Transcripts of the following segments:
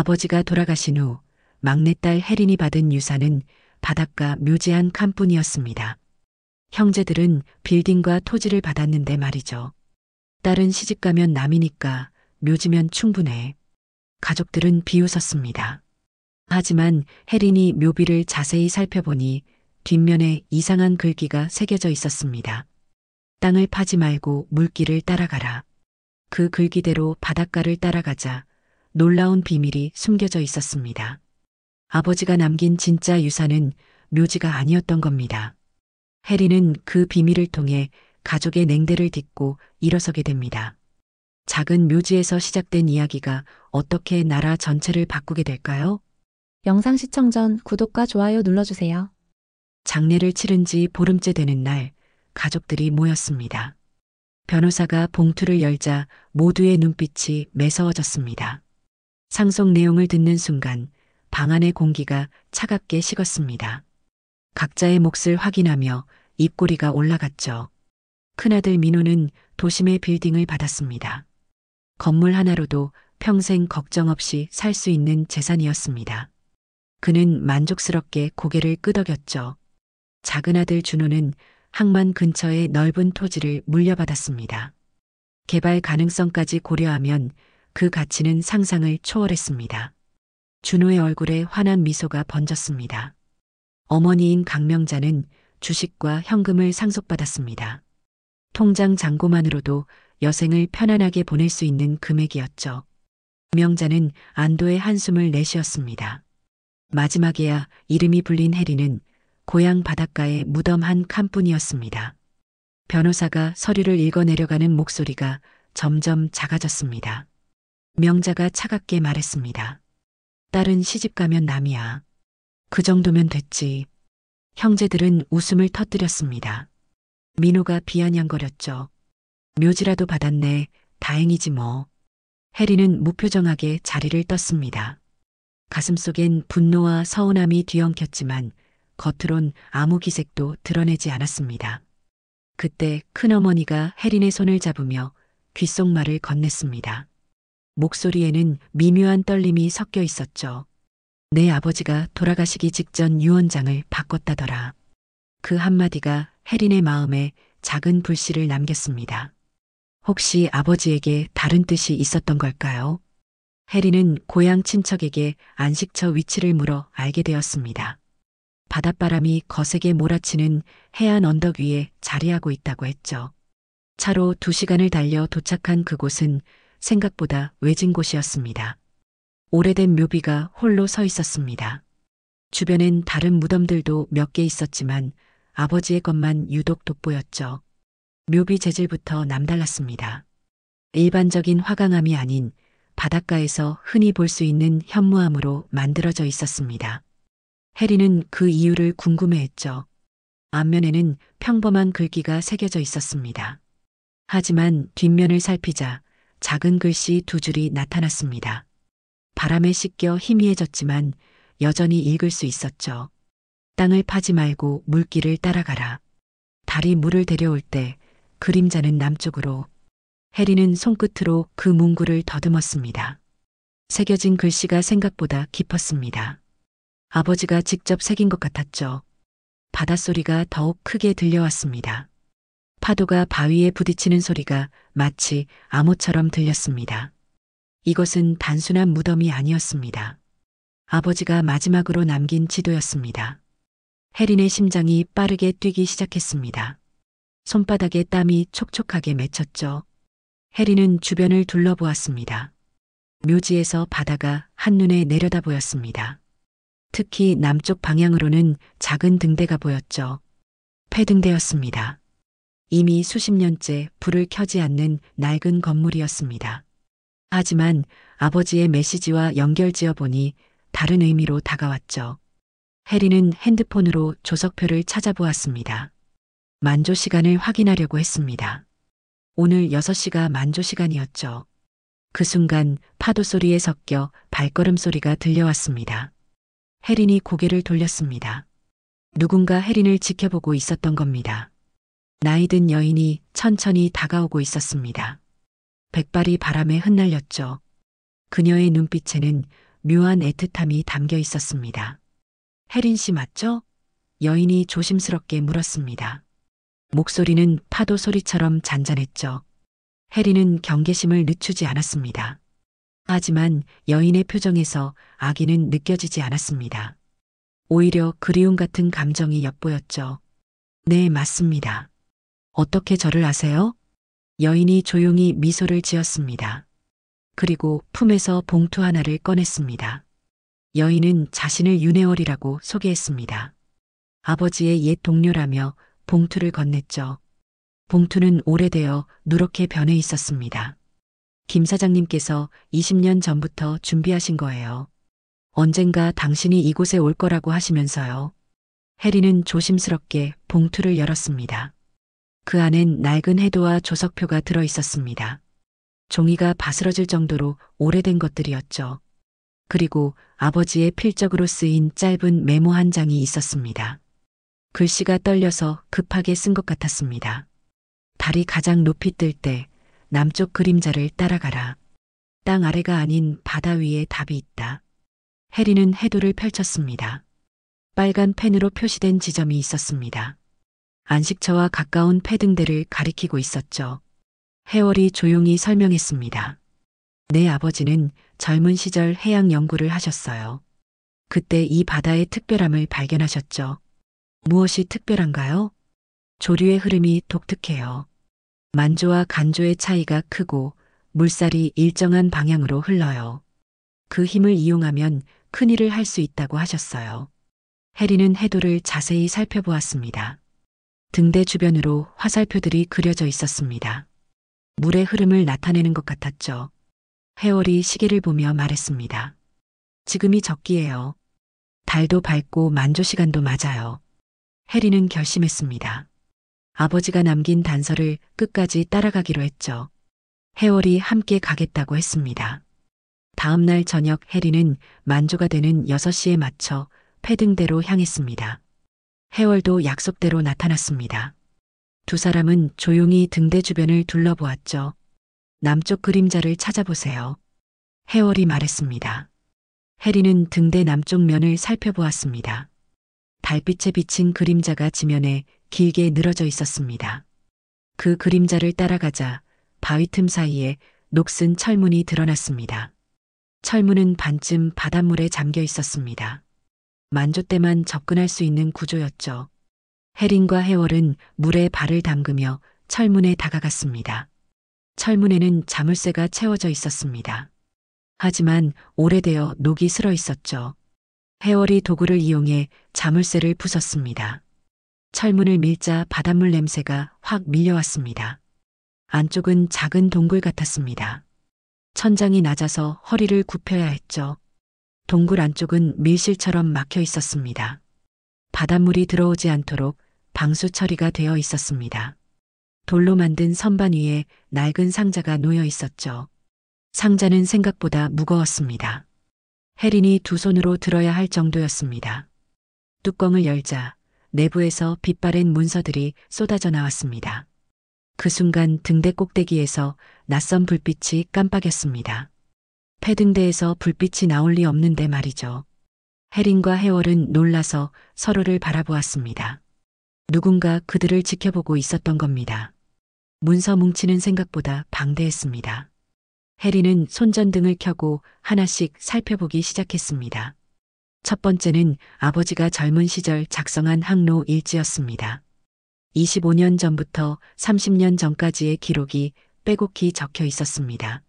아버지가 돌아가신 후 막내딸 혜린이 받은 유산은 바닷가 묘지 한 칸뿐이었습니다. 형제들은 빌딩과 토지를 받았는데 말이죠. 딸은 시집가면 남이니까 묘지면 충분해. 가족들은 비웃었습니다. 하지만 혜린이 묘비를 자세히 살펴보니 뒷면에 이상한 글귀가 새겨져 있었습니다. 땅을 파지 말고 물길을 따라가라. 그 글귀대로 바닷가를 따라가자 놀라운 비밀이 숨겨져 있었습니다. 아버지가 남긴 진짜 유산은 묘지가 아니었던 겁니다. 혜린은 그 비밀을 통해 가족의 냉대를 딛고 일어서게 됩니다. 작은 묘지에서 시작된 이야기가 어떻게 나라 전체를 바꾸게 될까요? 영상 시청 전 구독과 좋아요 눌러주세요. 장례를 치른 지 보름째 되는 날, 가족들이 모였습니다. 변호사가 봉투를 열자 모두의 눈빛이 매서워졌습니다. 상속 내용을 듣는 순간 방 안의 공기가 차갑게 식었습니다. 각자의 몫을 확인하며 입꼬리가 올라갔죠. 큰아들 민호는 도심의 빌딩을 받았습니다. 건물 하나로도 평생 걱정 없이 살 수 있는 재산이었습니다. 그는 만족스럽게 고개를 끄덕였죠. 작은 아들 준호는 항만 근처의 넓은 토지를 물려받았습니다. 개발 가능성까지 고려하면 그 가치는 상상을 초월했습니다. 준호의 얼굴에 환한 미소가 번졌습니다. 어머니인 강명자는 주식과 현금을 상속받았습니다. 통장 잔고만으로도 여생을 편안하게 보낼 수 있는 금액이었죠. 명자는 안도의 한숨을 내쉬었습니다. 마지막에야 이름이 불린 혜리는 고향 바닷가의 무덤 한 칸뿐이었습니다. 변호사가 서류를 읽어내려가는 목소리가 점점 작아졌습니다. 명자가 차갑게 말했습니다. 딸은 시집가면 남이야. 그 정도면 됐지. 형제들은 웃음을 터뜨렸습니다. 민호가 비아냥거렸죠. 묘지라도 받았네. 다행이지 뭐. 혜리는 무표정하게 자리를 떴습니다. 가슴속엔 분노와 서운함이 뒤엉켰지만 겉으론 아무 기색도 드러내지 않았습니다. 그때 큰어머니가 혜린의 손을 잡으며 귓속말을 건넸습니다. 목소리에는 미묘한 떨림이 섞여 있었죠. 내 아버지가 돌아가시기 직전 유언장을 바꿨다더라. 그 한마디가 혜린의 마음에 작은 불씨를 남겼습니다. 혹시 아버지에게 다른 뜻이 있었던 걸까요? 혜린은 고향 친척에게 안식처 위치를 물어 알게 되었습니다. 바닷바람이 거세게 몰아치는 해안 언덕 위에 자리하고 있다고 했죠. 차로 2시간을 달려 도착한 그곳은 생각보다 외진 곳이었습니다. 오래된 묘비가 홀로 서 있었습니다. 주변엔 다른 무덤들도 몇 개 있었지만 아버지의 것만 유독 돋보였죠. 묘비 재질부터 남달랐습니다. 일반적인 화강암이 아닌 바닷가에서 흔히 볼 수 있는 현무암으로 만들어져 있었습니다. 혜리는 그 이유를 궁금해했죠. 앞면에는 평범한 글귀가 새겨져 있었습니다. 하지만 뒷면을 살피자 작은 글씨 2줄이 나타났습니다. 바람에 씻겨 희미해졌지만 여전히 읽을 수 있었죠. 땅을 파지 말고 물길을 따라가라. 달이 물을 데려올 때 그림자는 남쪽으로. 혜리는 손끝으로 그 문구를 더듬었습니다. 새겨진 글씨가 생각보다 깊었습니다. 아버지가 직접 새긴 것 같았죠. 바닷소리가 더욱 크게 들려왔습니다. 파도가 바위에 부딪히는 소리가 마치 암호처럼 들렸습니다. 이것은 단순한 무덤이 아니었습니다. 아버지가 마지막으로 남긴 지도였습니다. 혜린의 심장이 빠르게 뛰기 시작했습니다. 손바닥에 땀이 촉촉하게 맺혔죠. 혜린은 주변을 둘러보았습니다. 묘지에서 바다가 한눈에 내려다 보였습니다. 특히 남쪽 방향으로는 작은 등대가 보였죠. 폐등대였습니다. 이미 수십 년째 불을 켜지 않는 낡은 건물이었습니다. 하지만 아버지의 메시지와 연결지어 보니 다른 의미로 다가왔죠. 혜리는 핸드폰으로 조석표를 찾아보았습니다. 만조 시간을 확인하려고 했습니다. 오늘 6시가 만조 시간이었죠. 그 순간 파도 소리에 섞여 발걸음 소리가 들려왔습니다. 혜린이 고개를 돌렸습니다. 누군가 혜린을 지켜보고 있었던 겁니다. 나이든 여인이 천천히 다가오고 있었습니다. 백발이 바람에 흩날렸죠. 그녀의 눈빛에는 묘한 애틋함이 담겨 있었습니다. 혜린 씨 맞죠? 여인이 조심스럽게 물었습니다. 목소리는 파도 소리처럼 잔잔했죠. 혜린은 경계심을 늦추지 않았습니다. 하지만 여인의 표정에서 악의는 느껴지지 않았습니다. 오히려 그리움 같은 감정이 엿보였죠. 네, 맞습니다. 어떻게 저를 아세요? 여인이 조용히 미소를 지었습니다. 그리고 품에서 봉투 하나를 꺼냈습니다. 여인은 자신을 윤혜월이라고 소개했습니다. 아버지의 옛 동료라며 봉투를 건넸죠. 봉투는 오래되어 누렇게 변해 있었습니다. 김 사장님께서 20년 전부터 준비하신 거예요. 언젠가 당신이 이곳에 올 거라고 하시면서요. 혜리는 조심스럽게 봉투를 열었습니다. 그 안엔 낡은 해도와 조석표가 들어 있었습니다. 종이가 바스러질 정도로 오래된 것들이었죠. 그리고 아버지의 필적으로 쓰인 짧은 메모 한 장이 있었습니다. 글씨가 떨려서 급하게 쓴 것 같았습니다. 달이 가장 높이 뜰 때 남쪽 그림자를 따라가라. 땅 아래가 아닌 바다 위에 답이 있다. 혜리는 해도를 펼쳤습니다. 빨간 펜으로 표시된 지점이 있었습니다. 안식처와 가까운 패등대를 가리키고 있었죠. 해월이 조용히 설명했습니다. 내 아버지는 젊은 시절 해양 연구를 하셨어요. 그때 이 바다의 특별함을 발견하셨죠. 무엇이 특별한가요? 조류의 흐름이 독특해요. 만조와 간조의 차이가 크고 물살이 일정한 방향으로 흘러요. 그 힘을 이용하면 큰일을 할 수 있다고 하셨어요. 혜리는 해도를 자세히 살펴보았습니다. 등대 주변으로 화살표들이 그려져 있었습니다. 물의 흐름을 나타내는 것 같았죠. 해월이 시계를 보며 말했습니다. 지금이 적기예요. 달도 밝고 만조 시간도 맞아요. 혜리는 결심했습니다. 아버지가 남긴 단서를 끝까지 따라가기로 했죠. 해월이 함께 가겠다고 했습니다. 다음 날 저녁 혜리는 만조가 되는 6시에 맞춰 패등대로 향했습니다. 해월도 약속대로 나타났습니다. 두 사람은 조용히 등대 주변을 둘러보았죠. 남쪽 그림자를 찾아보세요. 해월이 말했습니다. 혜리는 등대 남쪽 면을 살펴보았습니다. 달빛에 비친 그림자가 지면에 길게 늘어져 있었습니다. 그 그림자를 따라가자 바위 틈 사이에 녹슨 철문이 드러났습니다. 철문은 반쯤 바닷물에 잠겨 있었습니다. 만조 때만 접근할 수 있는 구조였죠. 혜린과 해월은 물에 발을 담그며 철문에 다가갔습니다. 철문에는 자물쇠가 채워져 있었습니다. 하지만 오래되어 녹이 슬어 있었죠. 해월이 도구를 이용해 자물쇠를 부쉈습니다. 철문을 밀자 바닷물 냄새가 확 밀려왔습니다. 안쪽은 작은 동굴 같았습니다. 천장이 낮아서 허리를 굽혀야 했죠. 동굴 안쪽은 밀실처럼 막혀 있었습니다. 바닷물이 들어오지 않도록 방수 처리가 되어 있었습니다. 돌로 만든 선반 위에 낡은 상자가 놓여 있었죠. 상자는 생각보다 무거웠습니다. 혜린이 두 손으로 들어야 할 정도였습니다. 뚜껑을 열자 내부에서 빛바랜 문서들이 쏟아져 나왔습니다. 그 순간 등대 꼭대기에서 낯선 불빛이 깜빡였습니다. 패등대에서 불빛이 나올 리 없는데 말이죠. 혜린과 해월은 놀라서 서로를 바라보았습니다. 누군가 그들을 지켜보고 있었던 겁니다. 문서 뭉치는 생각보다 방대했습니다. 혜린은 손전등을 켜고 하나씩 살펴보기 시작했습니다. 첫 번째는 아버지가 젊은 시절 작성한 항로 일지였습니다. 25년 전부터 30년 전까지의 기록이 빼곡히 적혀 있었습니다.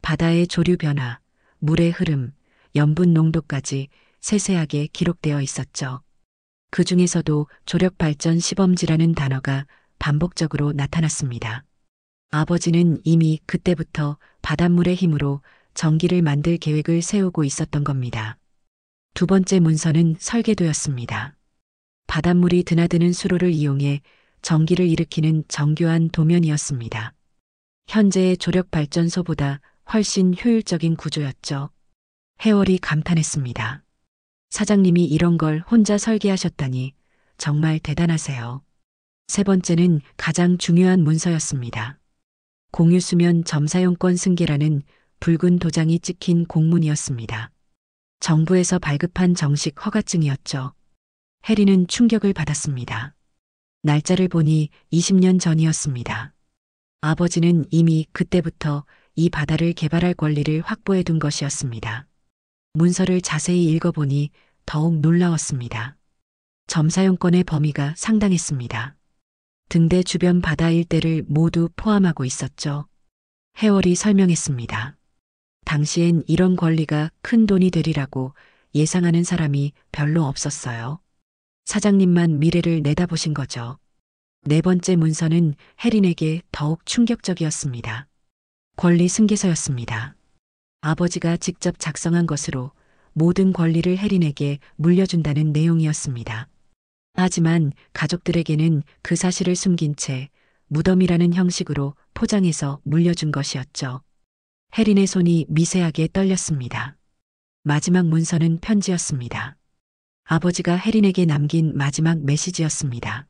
바다의 조류 변화, 물의 흐름, 염분 농도까지 세세하게 기록되어 있었죠. 그 중에서도 조력발전 시범지라는 단어가 반복적으로 나타났습니다. 아버지는 이미 그때부터 바닷물의 힘으로 전기를 만들 계획을 세우고 있었던 겁니다. 두 번째 문서는 설계도였습니다. 바닷물이 드나드는 수로를 이용해 전기를 일으키는 정교한 도면이었습니다. 현재의 조력발전소보다 훨씬 효율적인 구조였죠. 해월이 감탄했습니다. 사장님이 이런 걸 혼자 설계하셨다니 정말 대단하세요. 세 번째는 가장 중요한 문서였습니다. 공유수면 점사용권 승계라는 붉은 도장이 찍힌 공문이었습니다. 정부에서 발급한 정식 허가증이었죠. 해리는 충격을 받았습니다. 날짜를 보니 20년 전이었습니다. 아버지는 이미 그때부터 이 바다를 개발할 권리를 확보해 둔 것이었습니다. 문서를 자세히 읽어보니 더욱 놀라웠습니다. 점사용권의 범위가 상당했습니다. 등대 주변 바다 일대를 모두 포함하고 있었죠. 해월이 설명했습니다. 당시엔 이런 권리가 큰 돈이 되리라고 예상하는 사람이 별로 없었어요. 사장님만 미래를 내다보신 거죠. 네 번째 문서는 해린에게 더욱 충격적이었습니다. 권리 승계서였습니다. 아버지가 직접 작성한 것으로 모든 권리를 해린에게 물려준다는 내용이었습니다. 하지만 가족들에게는 그 사실을 숨긴 채 무덤이라는 형식으로 포장해서 물려준 것이었죠. 해린의 손이 미세하게 떨렸습니다. 마지막 문서는 편지였습니다. 아버지가 해린에게 남긴 마지막 메시지였습니다.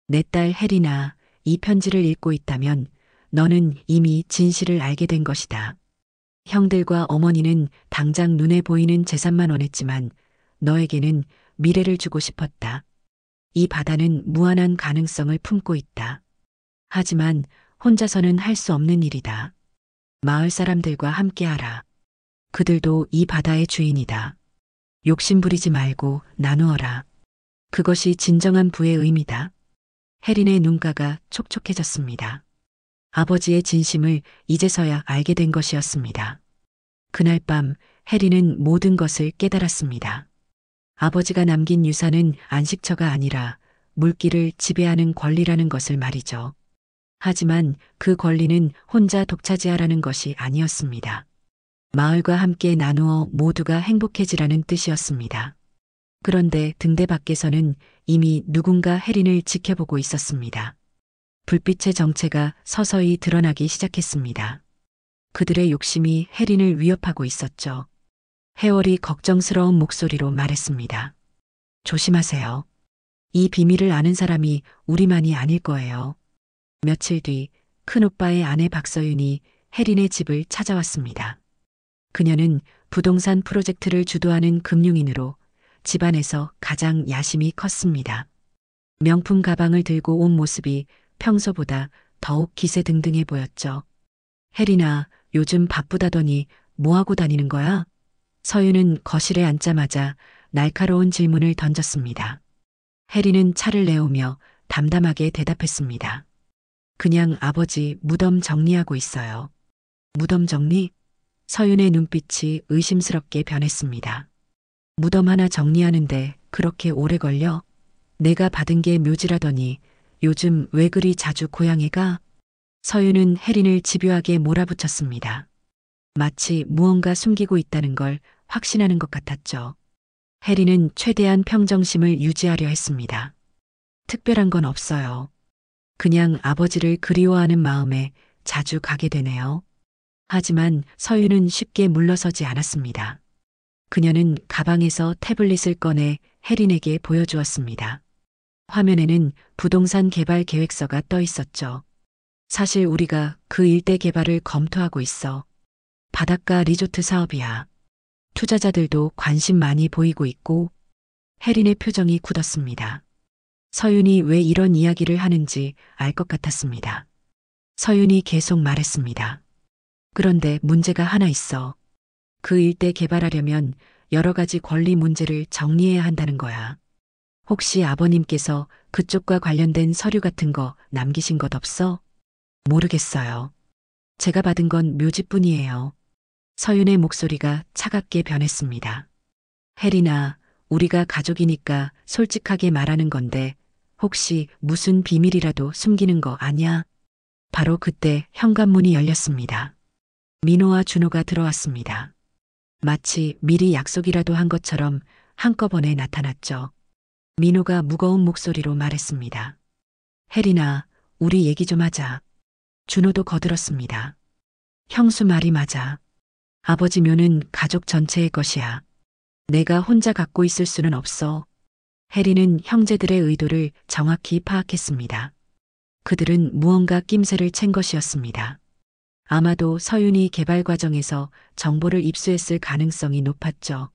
내 딸 해린아, 이 편지를 읽고 있다면 너는 이미 진실을 알게 된 것이다. 형들과 어머니는 당장 눈에 보이는 재산만 원했지만 너에게는 미래를 주고 싶었다. 이 바다는 무한한 가능성을 품고 있다. 하지만 혼자서는 할 수 없는 일이다. 마을 사람들과 함께하라. 그들도 이 바다의 주인이다. 욕심 부리지 말고 나누어라. 그것이 진정한 부의 의미다. 해린의 눈가가 촉촉해졌습니다. 아버지의 진심을 이제서야 알게 된 것이었습니다. 그날 밤 해린은 모든 것을 깨달았습니다. 아버지가 남긴 유산은 안식처가 아니라 물길을 지배하는 권리라는 것을 말이죠. 하지만 그 권리는 혼자 독차지하라는 것이 아니었습니다. 마을과 함께 나누어 모두가 행복해지라는 뜻이었습니다. 그런데 등대 밖에서는 이미 누군가 해린을 지켜보고 있었습니다. 불빛의 정체가 서서히 드러나기 시작했습니다. 그들의 욕심이 해린을 위협하고 있었죠. 해월이 걱정스러운 목소리로 말했습니다. 조심하세요. 이 비밀을 아는 사람이 우리만이 아닐 거예요. 며칠 뒤 큰오빠의 아내 박서윤이 해린의 집을 찾아왔습니다. 그녀는 부동산 프로젝트를 주도하는 금융인으로 집안에서 가장 야심이 컸습니다. 명품 가방을 들고 온 모습이 평소보다 더욱 기세등등해 보였죠. 해린아, 요즘 바쁘다더니 뭐하고 다니는 거야? 서윤은 거실에 앉자마자 날카로운 질문을 던졌습니다. 해린은 차를 내오며 담담하게 대답했습니다. 그냥 아버지 무덤 정리하고 있어요. 무덤 정리? 서윤의 눈빛이 의심스럽게 변했습니다. 무덤 하나 정리하는데 그렇게 오래 걸려? 내가 받은 게 묘지라더니 요즘 왜 그리 자주 고향에 가? 서윤은 해린을 집요하게 몰아붙였습니다. 마치 무언가 숨기고 있다는 걸 확신하는 것 같았죠. 해린은 최대한 평정심을 유지하려 했습니다. 특별한 건 없어요. 그냥 아버지를 그리워하는 마음에 자주 가게 되네요. 하지만 서윤은 쉽게 물러서지 않았습니다. 그녀는 가방에서 태블릿을 꺼내 해린에게 보여주었습니다. 화면에는 부동산 개발 계획서가 떠 있었죠. 사실 우리가 그 일대 개발을 검토하고 있어. 바닷가 리조트 사업이야. 투자자들도 관심 많이 보이고 있고. 해린의 표정이 굳었습니다. 서윤이 왜 이런 이야기를 하는지 알 것 같았습니다. 서윤이 계속 말했습니다. 그런데 문제가 하나 있어. 그 일대 개발하려면 여러 가지 권리 문제를 정리해야 한다는 거야. 혹시 아버님께서 그쪽과 관련된 서류 같은 거 남기신 것 없어? 모르겠어요. 제가 받은 건 묘지뿐이에요. 서윤의 목소리가 차갑게 변했습니다. 해린아, 우리가 가족이니까 솔직하게 말하는 건데 혹시 무슨 비밀이라도 숨기는 거 아냐? 바로 그때 현관문이 열렸습니다. 민호와 준호가 들어왔습니다. 마치 미리 약속이라도 한 것처럼 한꺼번에 나타났죠. 민호가 무거운 목소리로 말했습니다. 혜린아, 우리 얘기 좀 하자. 준호도 거들었습니다. 형수 말이 맞아. 아버지 묘는 가족 전체의 것이야. 내가 혼자 갖고 있을 수는 없어. 혜린은 형제들의 의도를 정확히 파악했습니다. 그들은 무언가 낌새를 챈 것이었습니다. 아마도 서윤이 개발 과정에서 정보를 입수했을 가능성이 높았죠.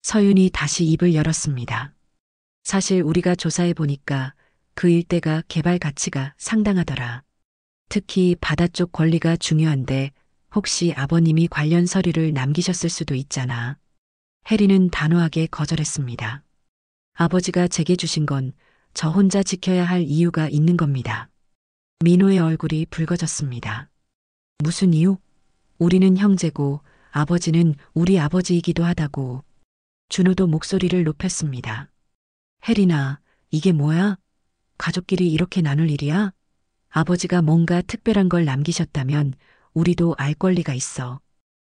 서윤이 다시 입을 열었습니다. 사실 우리가 조사해 보니까 그 일대가 개발 가치가 상당하더라. 특히 바다 쪽 권리가 중요한데 혹시 아버님이 관련 서류를 남기셨을 수도 있잖아. 해리는 단호하게 거절했습니다. 아버지가 제게 주신 건 저 혼자 지켜야 할 이유가 있는 겁니다. 민호의 얼굴이 붉어졌습니다. 무슨 이유? 우리는 형제고 아버지는 우리 아버지이기도 하다고. 준호도 목소리를 높였습니다. 혜린아, 이게 뭐야? 가족끼리 이렇게 나눌 일이야? 아버지가 뭔가 특별한 걸 남기셨다면 우리도 알 권리가 있어.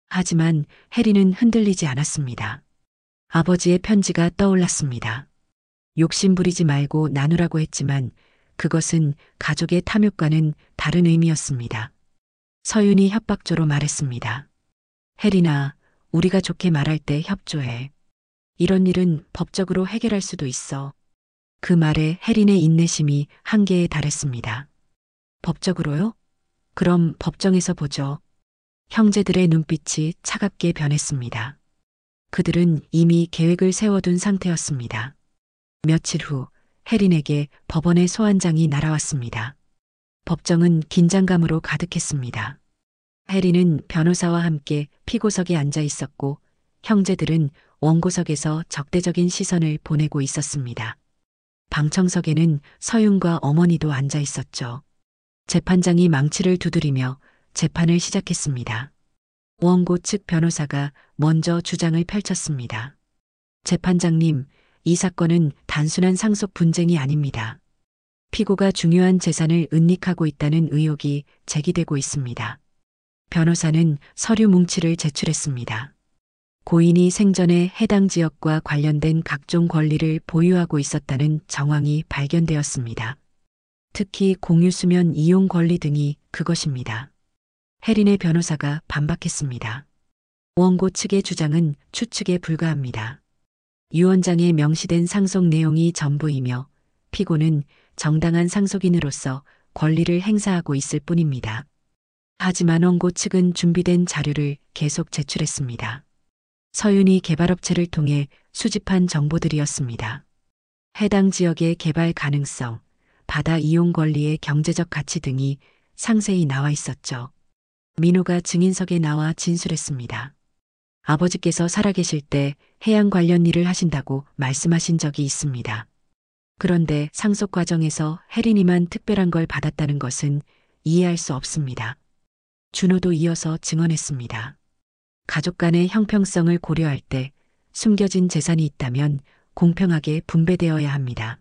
하지만 혜린은 흔들리지 않았습니다. 아버지의 편지가 떠올랐습니다. 욕심 부리지 말고 나누라고 했지만 그것은 가족의 탐욕과는 다른 의미였습니다. 서윤이 협박조로 말했습니다. 혜린아, 우리가 좋게 말할 때 협조해. 이런 일은 법적으로 해결할 수도 있어. 그 말에 혜린의 인내심이 한계에 달했습니다. 법적으로요? 그럼 법정에서 보죠. 형제들의 눈빛이 차갑게 변했습니다. 그들은 이미 계획을 세워둔 상태였습니다. 며칠 후 혜린에게 법원의 소환장이 날아왔습니다. 법정은 긴장감으로 가득했습니다. 혜린은 변호사와 함께 피고석에 앉아 있었고 형제들은 원고석에서 적대적인 시선을 보내고 있었습니다. 방청석에는 서윤과 어머니도 앉아 있었죠. 재판장이 망치를 두드리며 재판을 시작했습니다. 원고 측 변호사가 먼저 주장을 펼쳤습니다. 재판장님, 이 사건은 단순한 상속 분쟁이 아닙니다. 피고가 중요한 재산을 은닉하고 있다는 의혹이 제기되고 있습니다. 변호사는 서류 뭉치를 제출했습니다. 고인이 생전에 해당 지역과 관련된 각종 권리를 보유하고 있었다는 정황이 발견되었습니다. 특히 공유수면 이용 권리 등이 그것입니다. 혜린의 변호사가 반박했습니다. 원고 측의 주장은 추측에 불과합니다. 유언장에 명시된 상속 내용이 전부이며 피고는 정당한 상속인으로서 권리를 행사하고 있을 뿐입니다. 하지만 원고 측은 준비된 자료를 계속 제출했습니다. 서윤이 개발업체를 통해 수집한 정보들이었습니다. 해당 지역의 개발 가능성, 바다 이용 권리의 경제적 가치 등이 상세히 나와 있었죠. 민호가 증인석에 나와 진술했습니다. 아버지께서 살아계실 때 해양 관련 일을 하신다고 말씀하신 적이 있습니다. 그런데 상속 과정에서 혜린이만 특별한 걸 받았다는 것은 이해할 수 없습니다. 준호도 이어서 증언했습니다. 가족 간의 형평성을 고려할 때 숨겨진 재산이 있다면 공평하게 분배되어야 합니다.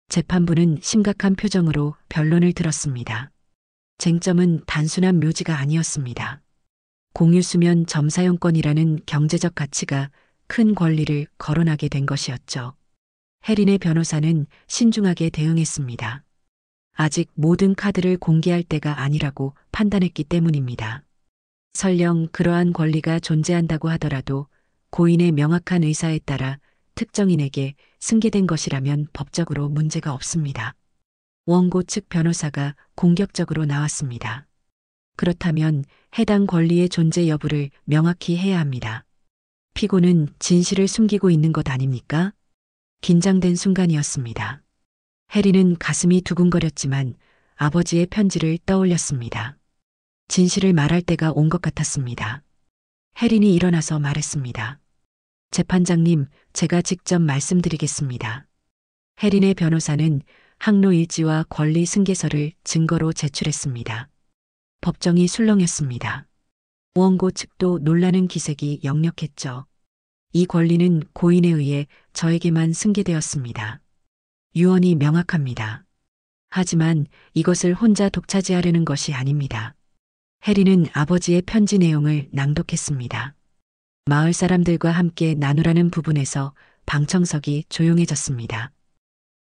재판부는 심각한 표정으로 변론을 들었습니다. 쟁점은 단순한 묘지가 아니었습니다. 공유수면 점사용권이라는 경제적 가치가 큰 권리를 거론하게 된 것이었죠. 혜린의 변호사는 신중하게 대응했습니다. 아직 모든 카드를 공개할 때가 아니라고 판단했기 때문입니다. 설령 그러한 권리가 존재한다고 하더라도 고인의 명확한 의사에 따라 특정인에게 승계된 것이라면 법적으로 문제가 없습니다. 원고 측 변호사가 공격적으로 나왔습니다. 그렇다면 해당 권리의 존재 여부를 명확히 해야 합니다. 피고는 진실을 숨기고 있는 것 아닙니까? 긴장된 순간이었습니다. 혜린은 가슴이 두근거렸지만 아버지의 편지를 떠올렸습니다. 진실을 말할 때가 온 것 같았습니다. 혜린이 일어나서 말했습니다. 재판장님, 제가 직접 말씀드리겠습니다. 혜린의 변호사는 항로일지와 권리 승계서를 증거로 제출했습니다. 법정이 술렁였습니다. 원고 측도 놀라는 기색이 역력했죠. 이 권리는 고인에 의해 저에게만 승계되었습니다. 유언이 명확합니다. 하지만 이것을 혼자 독차지하려는 것이 아닙니다. 혜린은 아버지의 편지 내용을 낭독했습니다. 마을 사람들과 함께 나누라는 부분에서 방청석이 조용해졌습니다.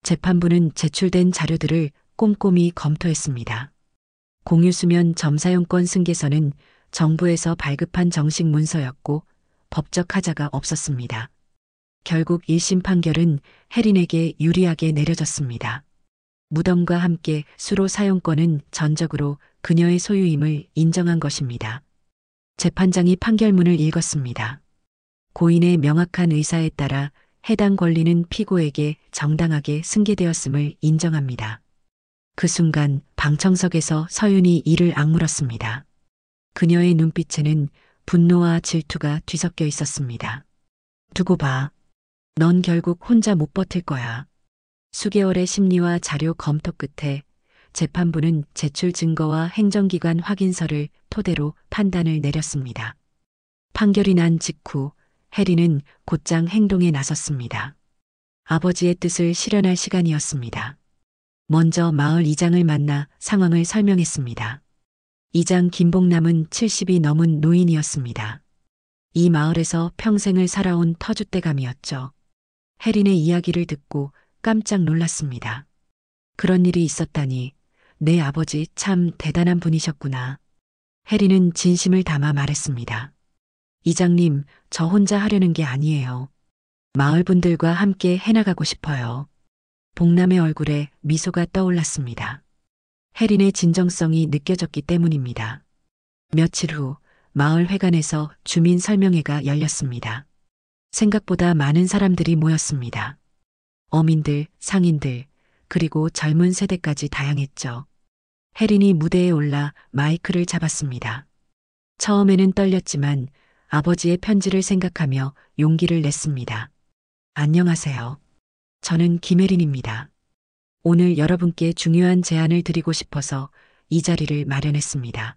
재판부는 제출된 자료들을 꼼꼼히 검토했습니다. 공유수면 점사용권 승계서는 정부에서 발급한 정식 문서였고 법적 하자가 없었습니다. 결국 1심 판결은 혜린에게 유리하게 내려졌습니다. 무덤과 함께 수로 사용권은 전적으로 그녀의 소유임을 인정한 것입니다. 재판장이 판결문을 읽었습니다. 고인의 명확한 의사에 따라 해당 권리는 피고에게 정당하게 승계되었음을 인정합니다. 그 순간 방청석에서 서윤이 이를 악물었습니다. 그녀의 눈빛에는 분노와 질투가 뒤섞여 있었습니다. 두고 봐. 넌 결국 혼자 못 버틸 거야. 수개월의 심리와 자료 검토 끝에 재판부는 제출 증거와 행정기관 확인서를 토대로 판단을 내렸습니다. 판결이 난 직후 해리는 곧장 행동에 나섰습니다. 아버지의 뜻을 실현할 시간이었습니다. 먼저 마을 이장을 만나 상황을 설명했습니다. 이장 김봉남은 70이 넘은 노인이었습니다. 이 마을에서 평생을 살아온 터줏대감이었죠. 해린의 이야기를 듣고 깜짝 놀랐습니다. 그런 일이 있었다니 내 아버지 참 대단한 분이셨구나. 해린은 진심을 담아 말했습니다. 이장님, 저 혼자 하려는 게 아니에요. 마을 분들과 함께 해나가고 싶어요. 봉남의 얼굴에 미소가 떠올랐습니다. 해린의 진정성이 느껴졌기 때문입니다. 며칠 후 마을 회관에서 주민 설명회가 열렸습니다. 생각보다 많은 사람들이 모였습니다. 어민들, 상인들, 그리고 젊은 세대까지 다양했죠. 해린이 무대에 올라 마이크를 잡았습니다. 처음에는 떨렸지만 아버지의 편지를 생각하며 용기를 냈습니다. 안녕하세요. 저는 김혜린입니다. 오늘 여러분께 중요한 제안을 드리고 싶어서 이 자리를 마련했습니다.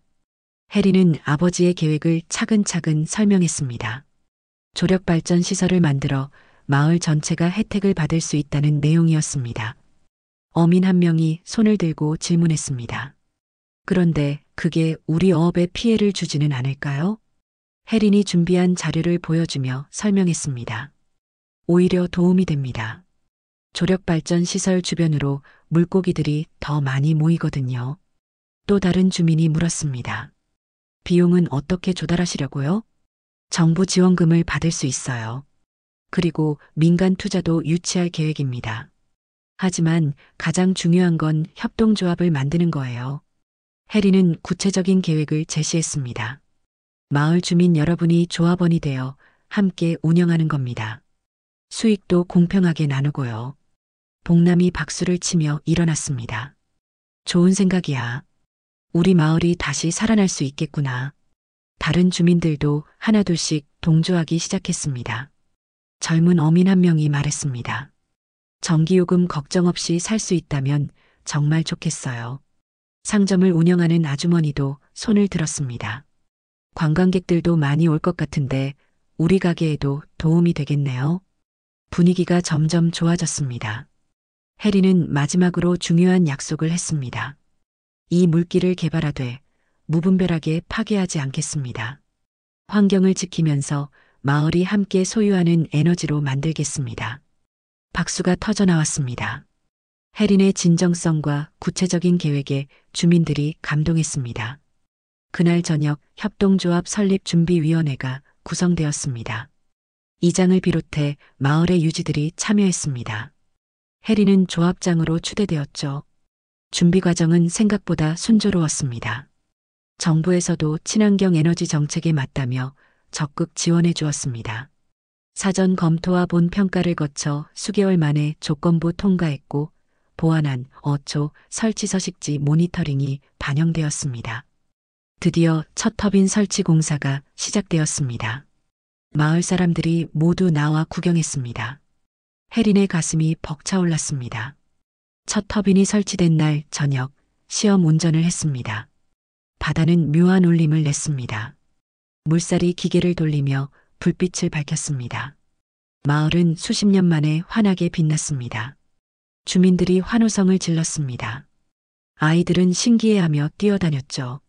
해린은 아버지의 계획을 차근차근 설명했습니다. 조력발전 시설을 만들어 마을 전체가 혜택을 받을 수 있다는 내용이었습니다. 어민 한 명이 손을 들고 질문했습니다. 그런데 그게 우리 어업에 피해를 주지는 않을까요? 해린이 준비한 자료를 보여주며 설명했습니다. 오히려 도움이 됩니다. 조력발전 시설 주변으로 물고기들이 더 많이 모이거든요. 또 다른 주민이 물었습니다. 비용은 어떻게 조달하시려고요? 정부 지원금을 받을 수 있어요. 그리고 민간 투자도 유치할 계획입니다. 하지만 가장 중요한 건 협동조합을 만드는 거예요. 해리는 구체적인 계획을 제시했습니다. 마을 주민 여러분이 조합원이 되어 함께 운영하는 겁니다. 수익도 공평하게 나누고요. 봉남이 박수를 치며 일어났습니다. 좋은 생각이야. 우리 마을이 다시 살아날 수 있겠구나. 다른 주민들도 하나둘씩 동조하기 시작했습니다. 젊은 어민 한 명이 말했습니다. 전기요금 걱정 없이 살 수 있다면 정말 좋겠어요. 상점을 운영하는 아주머니도 손을 들었습니다. 관광객들도 많이 올 것 같은데 우리 가게에도 도움이 되겠네요. 분위기가 점점 좋아졌습니다. 해리는 마지막으로 중요한 약속을 했습니다. 이 물길을 개발하되 무분별하게 파괴하지 않겠습니다. 환경을 지키면서 마을이 함께 소유하는 에너지로 만들겠습니다. 박수가 터져 나왔습니다. 해린의 진정성과 구체적인 계획에 주민들이 감동했습니다. 그날 저녁 협동조합 설립준비위원회가 구성되었습니다. 이장을 비롯해 마을의 유지들이 참여했습니다. 해린은 조합장으로 추대되었죠. 준비 과정은 생각보다 순조로웠습니다. 정부에서도 친환경 에너지 정책에 맞다며 적극 지원해 주었습니다. 사전 검토와 본 평가를 거쳐 수개월 만에 조건부 통과했고 보완안, 어초, 설치 서식지 모니터링이 반영되었습니다. 드디어 첫 터빈 설치 공사가 시작되었습니다. 마을 사람들이 모두 나와 구경했습니다. 해린의 가슴이 벅차올랐습니다. 첫 터빈이 설치된 날 저녁 시험 운전을 했습니다. 바다는 묘한 울림을 냈습니다. 물살이 기계를 돌리며 불빛을 밝혔습니다. 마을은 수십 년 만에 환하게 빛났습니다. 주민들이 환호성을 질렀습니다. 아이들은 신기해하며 뛰어다녔죠.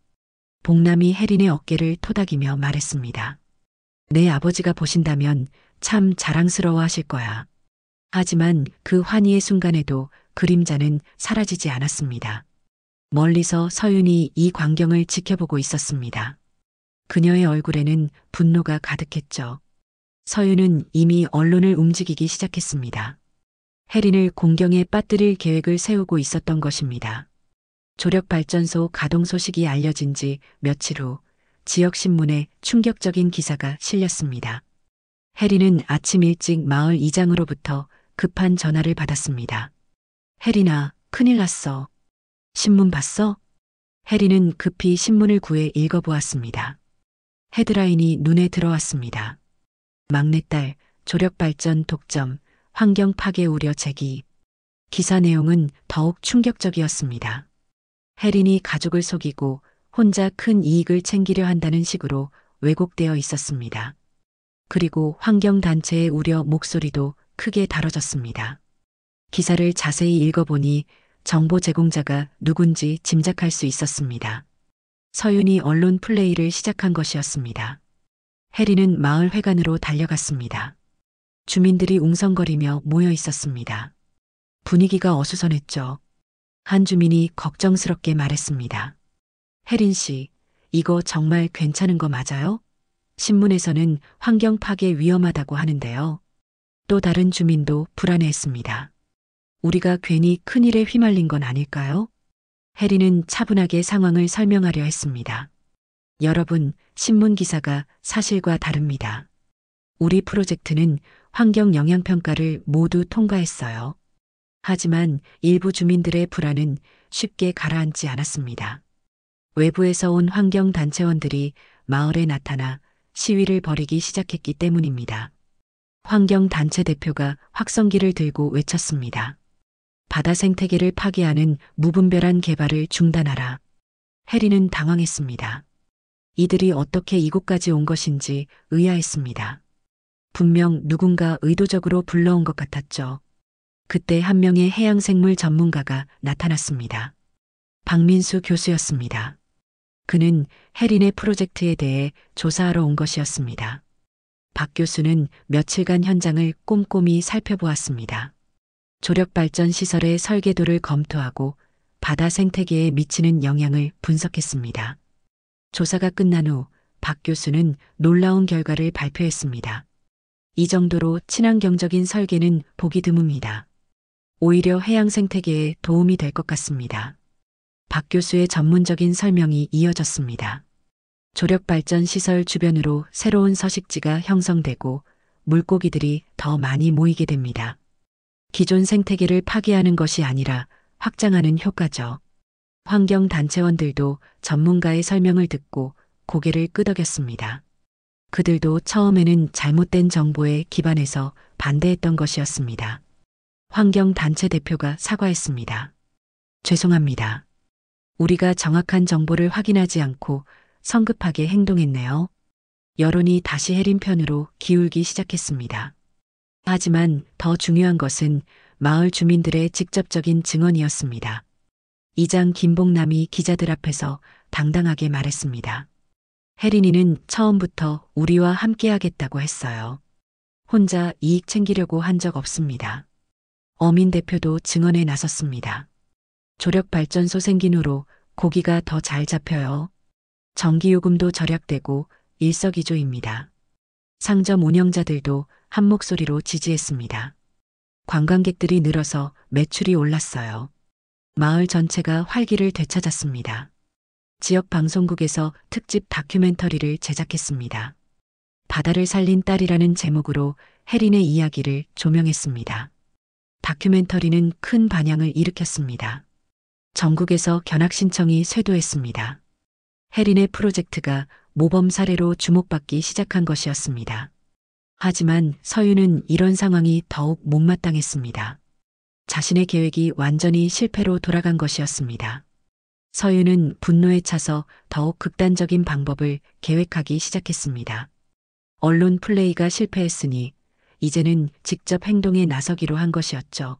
봉남이 해린의 어깨를 토닥이며 말했습니다. 내 아버지가 보신다면 참 자랑스러워 하실 거야. 하지만 그 환희의 순간에도 그림자는 사라지지 않았습니다. 멀리서 서윤이 이 광경을 지켜보고 있었습니다. 그녀의 얼굴에는 분노가 가득했죠. 서윤은 이미 언론을 움직이기 시작했습니다. 해린을 공경에 빠뜨릴 계획을 세우고 있었던 것입니다. 조력발전소 가동 소식이 알려진 지 며칠 후 지역신문에 충격적인 기사가 실렸습니다. 해리는 아침 일찍 마을 이장으로부터 급한 전화를 받았습니다. 해리나, 큰일 났어. 신문 봤어? 해리는 급히 신문을 구해 읽어보았습니다. 헤드라인이 눈에 들어왔습니다. 막내딸, 조력발전 독점, 환경 파괴 우려 제기. 기사 내용은 더욱 충격적이었습니다. 해린이 가족을 속이고 혼자 큰 이익을 챙기려 한다는 식으로 왜곡되어 있었습니다. 그리고 환경단체의 우려 목소리도 크게 다뤄졌습니다. 기사를 자세히 읽어보니 정보 제공자가 누군지 짐작할 수 있었습니다. 서윤이 언론 플레이를 시작한 것이었습니다. 해리는 마을 회관으로 달려갔습니다. 주민들이 웅성거리며 모여 있었습니다. 분위기가 어수선했죠. 한 주민이 걱정스럽게 말했습니다. 혜린 씨, 이거 정말 괜찮은 거 맞아요? 신문에서는 환경 파괴 위험하다고 하는데요. 또 다른 주민도 불안해했습니다. 우리가 괜히 큰일에 휘말린 건 아닐까요? 혜린은 차분하게 상황을 설명하려 했습니다. 여러분, 신문 기사가 사실과 다릅니다. 우리 프로젝트는 환경 영향평가를 모두 통과했어요. 하지만 일부 주민들의 불안은 쉽게 가라앉지 않았습니다. 외부에서 온 환경단체원들이 마을에 나타나 시위를 벌이기 시작했기 때문입니다. 환경단체 대표가 확성기를 들고 외쳤습니다. 바다 생태계를 파괴하는 무분별한 개발을 중단하라. 해리는 당황했습니다. 이들이 어떻게 이곳까지 온 것인지 의아했습니다. 분명 누군가 의도적으로 불러온 것 같았죠. 그때 한 명의 해양생물 전문가가 나타났습니다. 박민수 교수였습니다. 그는 해린의 프로젝트에 대해 조사하러 온 것이었습니다. 박 교수는 며칠간 현장을 꼼꼼히 살펴보았습니다. 조력발전 시설의 설계도를 검토하고 바다 생태계에 미치는 영향을 분석했습니다. 조사가 끝난 후 박 교수는 놀라운 결과를 발표했습니다. 이 정도로 친환경적인 설계는 보기 드뭅니다. 오히려 해양 생태계에 도움이 될 것 같습니다. 박 교수의 전문적인 설명이 이어졌습니다. 조력발전 시설 주변으로 새로운 서식지가 형성되고 물고기들이 더 많이 모이게 됩니다. 기존 생태계를 파괴하는 것이 아니라 확장하는 효과죠. 환경단체원들도 전문가의 설명을 듣고 고개를 끄덕였습니다. 그들도 처음에는 잘못된 정보에 기반해서 반대했던 것이었습니다. 환경단체 대표가 사과했습니다. 죄송합니다. 우리가 정확한 정보를 확인하지 않고 성급하게 행동했네요. 여론이 다시 해린 편으로 기울기 시작했습니다. 하지만 더 중요한 것은 마을 주민들의 직접적인 증언이었습니다. 이장 김봉남이 기자들 앞에서 당당하게 말했습니다. 혜린이는 처음부터 우리와 함께하겠다고 했어요. 혼자 이익 챙기려고 한 적 없습니다. 어민 대표도 증언에 나섰습니다. 조력발전소 생긴 후로 고기가 더 잘 잡혀요. 전기요금도 절약되고 일석이조입니다. 상점 운영자들도 한 목소리로 지지했습니다. 관광객들이 늘어서 매출이 올랐어요. 마을 전체가 활기를 되찾았습니다. 지역 방송국에서 특집 다큐멘터리를 제작했습니다. 바다를 살린 딸이라는 제목으로 혜린의 이야기를 조명했습니다. 다큐멘터리는 큰 반향을 일으켰습니다. 전국에서 견학 신청이 쇄도했습니다. 혜린의 프로젝트가 모범 사례로 주목받기 시작한 것이었습니다. 하지만 서윤은 이런 상황이 더욱 못마땅했습니다. 자신의 계획이 완전히 실패로 돌아간 것이었습니다. 서윤은 분노에 차서 더욱 극단적인 방법을 계획하기 시작했습니다. 언론 플레이가 실패했으니 이제는 직접 행동에 나서기로 한 것이었죠.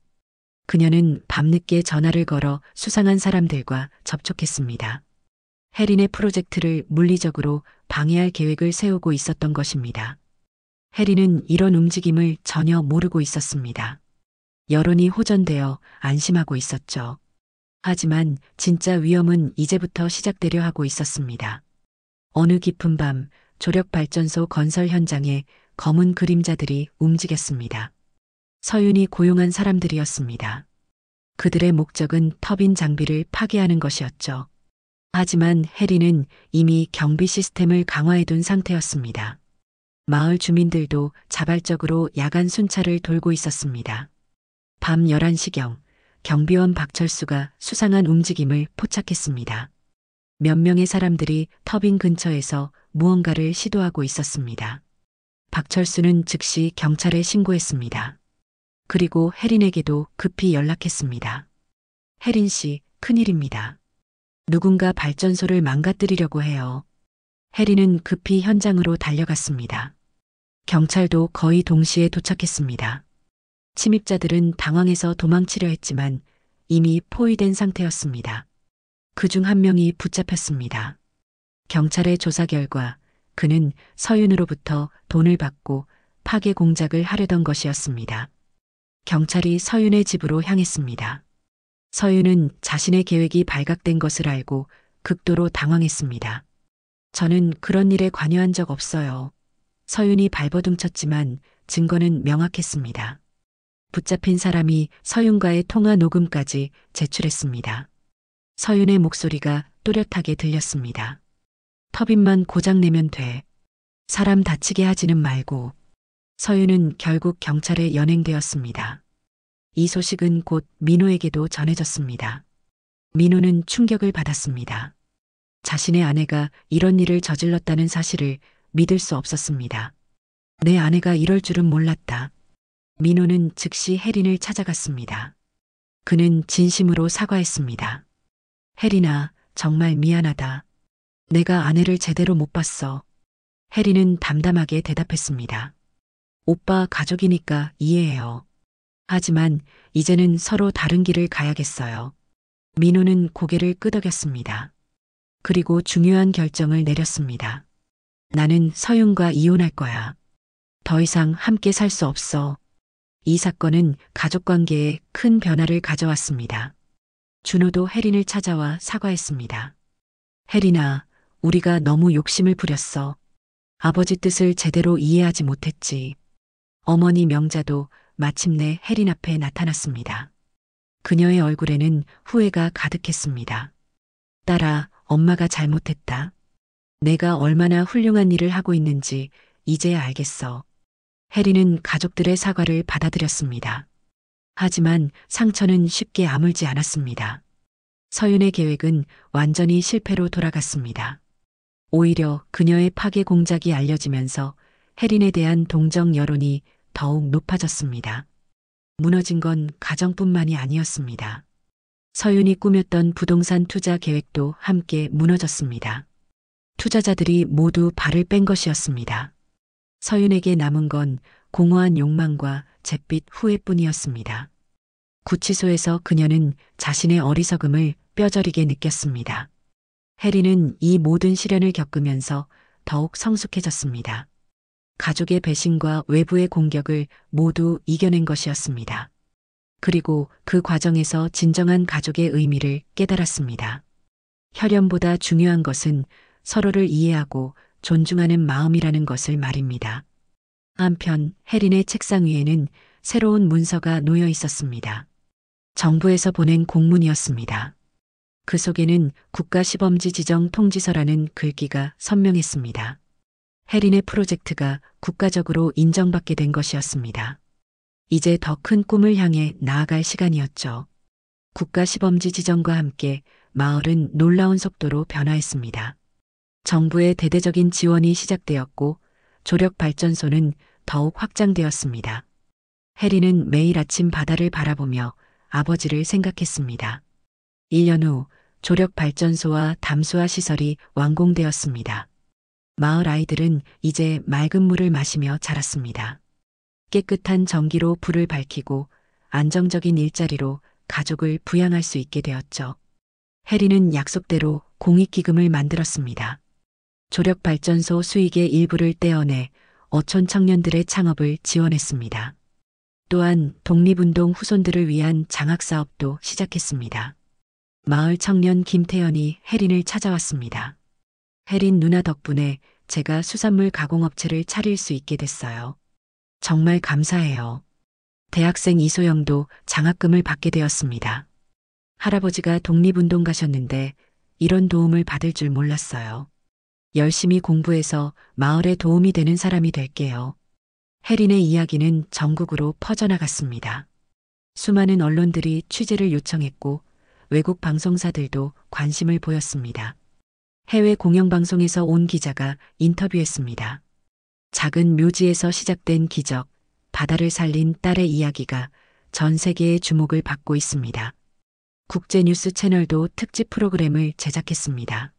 그녀는 밤늦게 전화를 걸어 수상한 사람들과 접촉했습니다. 혜린의 프로젝트를 물리적으로 방해할 계획을 세우고 있었던 것입니다. 혜린은 이런 움직임을 전혀 모르고 있었습니다. 여론이 호전되어 안심하고 있었죠. 하지만 진짜 위험은 이제부터 시작되려 하고 있었습니다. 어느 깊은 밤 조력발전소 건설 현장에 검은 그림자들이 움직였습니다. 서윤이 고용한 사람들이었습니다. 그들의 목적은 터빈 장비를 파괴하는 것이었죠. 하지만 혜린은 이미 경비 시스템을 강화해둔 상태였습니다. 마을 주민들도 자발적으로 야간 순찰을 돌고 있었습니다. 밤 11시경 경비원 박철수가 수상한 움직임을 포착했습니다. 몇 명의 사람들이 터빈 근처에서 무언가를 시도하고 있었습니다. 박철수는 즉시 경찰에 신고했습니다. 그리고 혜린에게도 급히 연락했습니다. 혜린 씨, 큰일입니다. 누군가 발전소를 망가뜨리려고 해요. 혜린은 급히 현장으로 달려갔습니다. 경찰도 거의 동시에 도착했습니다. 침입자들은 당황해서 도망치려 했지만 이미 포위된 상태였습니다. 그중 한 명이 붙잡혔습니다. 경찰의 조사 결과 그는 서윤으로부터 돈을 받고 파괴 공작을 하려던 것이었습니다. 경찰이 서윤의 집으로 향했습니다. 서윤은 자신의 계획이 발각된 것을 알고 극도로 당황했습니다. 저는 그런 일에 관여한 적 없어요. 서윤이 발버둥쳤지만 증거는 명확했습니다. 붙잡힌 사람이 서윤과의 통화 녹음까지 제출했습니다. 서윤의 목소리가 또렷하게 들렸습니다. 터빈만 고장내면 돼. 사람 다치게 하지는 말고. 서윤은 결국 경찰에 연행되었습니다. 이 소식은 곧 민호에게도 전해졌습니다. 민호는 충격을 받았습니다. 자신의 아내가 이런 일을 저질렀다는 사실을 믿을 수 없었습니다. 내 아내가 이럴 줄은 몰랐다. 민호는 즉시 혜린을 찾아갔습니다. 그는 진심으로 사과했습니다. 혜린아, 정말 미안하다. 내가 아내를 제대로 못 봤어. 혜린은 담담하게 대답했습니다. 오빠 가족이니까 이해해요. 하지만 이제는 서로 다른 길을 가야겠어요. 민호는 고개를 끄덕였습니다. 그리고 중요한 결정을 내렸습니다. 나는 서윤과 이혼할 거야. 더 이상 함께 살 수 없어. 이 사건은 가족관계에 큰 변화를 가져왔습니다. 준호도 혜린을 찾아와 사과했습니다. 혜린아, 우리가 너무 욕심을 부렸어. 아버지 뜻을 제대로 이해하지 못했지. 어머니 명자도 마침내 혜린 앞에 나타났습니다. 그녀의 얼굴에는 후회가 가득했습니다. 딸아, 엄마가 잘못했다. 내가 얼마나 훌륭한 일을 하고 있는지 이제야 알겠어. 혜린은 가족들의 사과를 받아들였습니다. 하지만 상처는 쉽게 아물지 않았습니다. 서윤의 계획은 완전히 실패로 돌아갔습니다. 오히려 그녀의 파괴 공작이 알려지면서 혜린에 대한 동정 여론이 더욱 높아졌습니다. 무너진 건 가정뿐만이 아니었습니다. 서윤이 꾸몄던 부동산 투자 계획도 함께 무너졌습니다. 투자자들이 모두 발을 뺀 것이었습니다. 서윤에게 남은 건 공허한 욕망과 잿빛 후회뿐이었습니다. 구치소에서 그녀는 자신의 어리석음을 뼈저리게 느꼈습니다. 혜린은 이 모든 시련을 겪으면서 더욱 성숙해졌습니다. 가족의 배신과 외부의 공격을 모두 이겨낸 것이었습니다. 그리고 그 과정에서 진정한 가족의 의미를 깨달았습니다. 혈연보다 중요한 것은 서로를 이해하고 존중하는 마음이라는 것을 말입니다. 한편 혜린의 책상 위에는 새로운 문서가 놓여 있었습니다. 정부에서 보낸 공문이었습니다. 그 속에는 국가시범지 지정 통지서라는 글귀가 선명했습니다. 혜린의 프로젝트가 국가적으로 인정받게 된 것이었습니다. 이제 더 큰 꿈을 향해 나아갈 시간이었죠. 국가시범지 지정과 함께 마을은 놀라운 속도로 변화했습니다. 정부의 대대적인 지원이 시작되었고 조력발전소는 더욱 확장되었습니다. 혜린은 매일 아침 바다를 바라보며 아버지를 생각했습니다. 1년 후 조력발전소와 담수화 시설이 완공되었습니다. 마을 아이들은 이제 맑은 물을 마시며 자랐습니다. 깨끗한 전기로 불을 밝히고 안정적인 일자리로 가족을 부양할 수 있게 되었죠. 혜린은 약속대로 공익기금을 만들었습니다. 조력발전소 수익의 일부를 떼어내 어촌 청년들의 창업을 지원했습니다. 또한 독립운동 후손들을 위한 장학사업도 시작했습니다. 마을 청년 김태연이 혜린을 찾아왔습니다. 혜린 누나 덕분에 제가 수산물 가공업체를 차릴 수 있게 됐어요. 정말 감사해요. 대학생 이소영도 장학금을 받게 되었습니다. 할아버지가 독립운동 가셨는데 이런 도움을 받을 줄 몰랐어요. 열심히 공부해서 마을에 도움이 되는 사람이 될게요. 혜린의 이야기는 전국으로 퍼져나갔습니다. 수많은 언론들이 취재를 요청했고 외국 방송사들도 관심을 보였습니다. 해외 공영방송에서 온 기자가 인터뷰했습니다. 작은 묘지에서 시작된 기적, 바다를 살린 딸의 이야기가 전 세계의 주목을 받고 있습니다. 국제뉴스 채널도 특집 프로그램을 제작했습니다.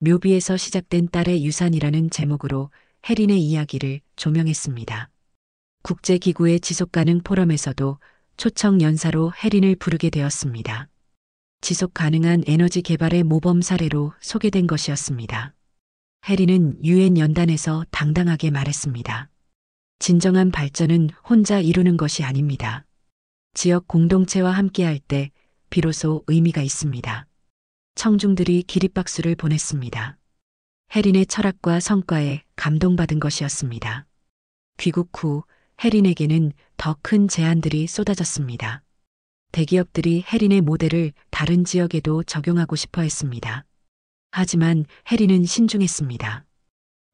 묘비에서 시작된 딸의 유산이라는 제목으로 혜린의 이야기를 조명했습니다. 국제기구의 지속가능 포럼에서도 초청 연사로 혜린을 부르게 되었습니다. 지속 가능한 에너지 개발의 모범 사례로 소개된 것이었습니다. 혜린은 유엔 연단에서 당당하게 말했습니다. 진정한 발전은 혼자 이루는 것이 아닙니다. 지역 공동체와 함께할 때 비로소 의미가 있습니다. 청중들이 기립박수를 보냈습니다. 혜린의 철학과 성과에 감동받은 것이었습니다. 귀국 후 혜린에게는 더 큰 제안들이 쏟아졌습니다. 대기업들이 혜린의 모델을 다른 지역에도 적용하고 싶어 했습니다. 하지만 혜린은 신중했습니다.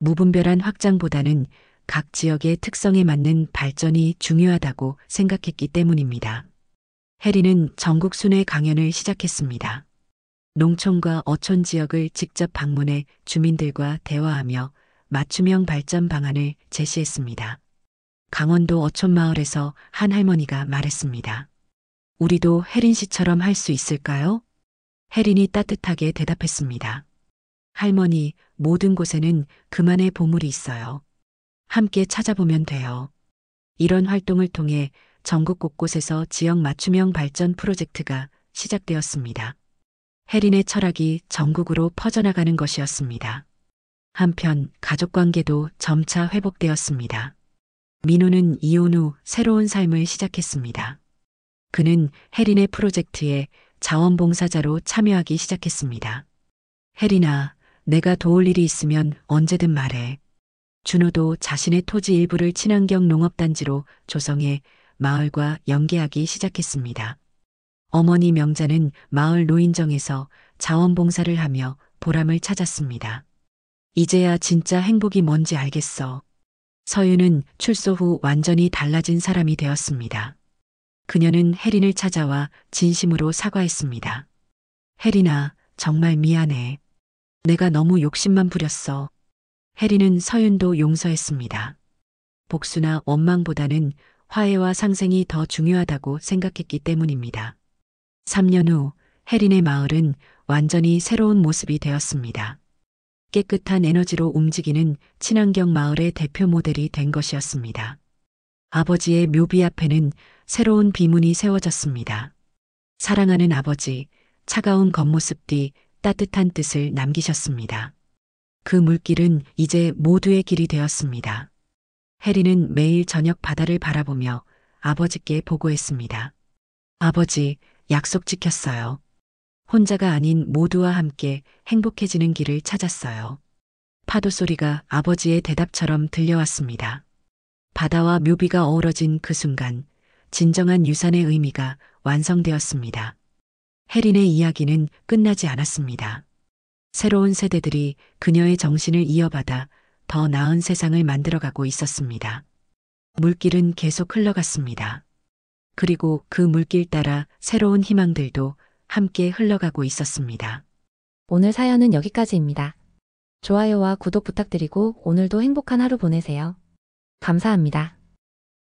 무분별한 확장보다는 각 지역의 특성에 맞는 발전이 중요하다고 생각했기 때문입니다. 혜린은 전국 순회 강연을 시작했습니다. 농촌과 어촌 지역을 직접 방문해 주민들과 대화하며 맞춤형 발전 방안을 제시했습니다. 강원도 어촌 마을에서 한 할머니가 말했습니다. 우리도 혜린 씨처럼 할 수 있을까요? 혜린이 따뜻하게 대답했습니다. 할머니, 모든 곳에는 그만의 보물이 있어요. 함께 찾아보면 돼요. 이런 활동을 통해 전국 곳곳에서 지역 맞춤형 발전 프로젝트가 시작되었습니다. 혜린의 철학이 전국으로 퍼져나가는 것이었습니다. 한편 가족관계도 점차 회복되었습니다. 민호는 이혼 후 새로운 삶을 시작했습니다. 그는 혜린의 프로젝트에 자원봉사자로 참여하기 시작했습니다. 혜린아, 내가 도울 일이 있으면 언제든 말해. 준호도 자신의 토지 일부를 친환경 농업단지로 조성해 마을과 연계하기 시작했습니다. 어머니 명자는 마을 노인정에서 자원봉사를 하며 보람을 찾았습니다. 이제야 진짜 행복이 뭔지 알겠어. 서유는 출소 후 완전히 달라진 사람이 되었습니다. 그녀는 혜린을 찾아와 진심으로 사과했습니다. 혜린아, 정말 미안해. 내가 너무 욕심만 부렸어. 혜린은 서윤도 용서했습니다. 복수나 원망보다는 화해와 상생이 더 중요하다고 생각했기 때문입니다. 3년 후 혜린의 마을은 완전히 새로운 모습이 되었습니다. 깨끗한 에너지로 움직이는 친환경 마을의 대표 모델이 된 것이었습니다. 아버지의 묘비 앞에는 새로운 비문이 세워졌습니다. 사랑하는 아버지, 차가운 겉모습 뒤 따뜻한 뜻을 남기셨습니다. 그 물길은 이제 모두의 길이 되었습니다. 혜린은 매일 저녁 바다를 바라보며 아버지께 보고했습니다. 아버지, 약속 지켰어요. 혼자가 아닌 모두와 함께 행복해지는 길을 찾았어요. 파도 소리가 아버지의 대답처럼 들려왔습니다. 바다와 묘비가 어우러진 그 순간 진정한 유산의 의미가 완성되었습니다. 혜린의 이야기는 끝나지 않았습니다. 새로운 세대들이 그녀의 정신을 이어받아 더 나은 세상을 만들어가고 있었습니다. 물길은 계속 흘러갔습니다. 그리고 그 물길 따라 새로운 희망들도 함께 흘러가고 있었습니다. 오늘 사연은 여기까지입니다. 좋아요와 구독 부탁드리고 오늘도 행복한 하루 보내세요. 감사합니다.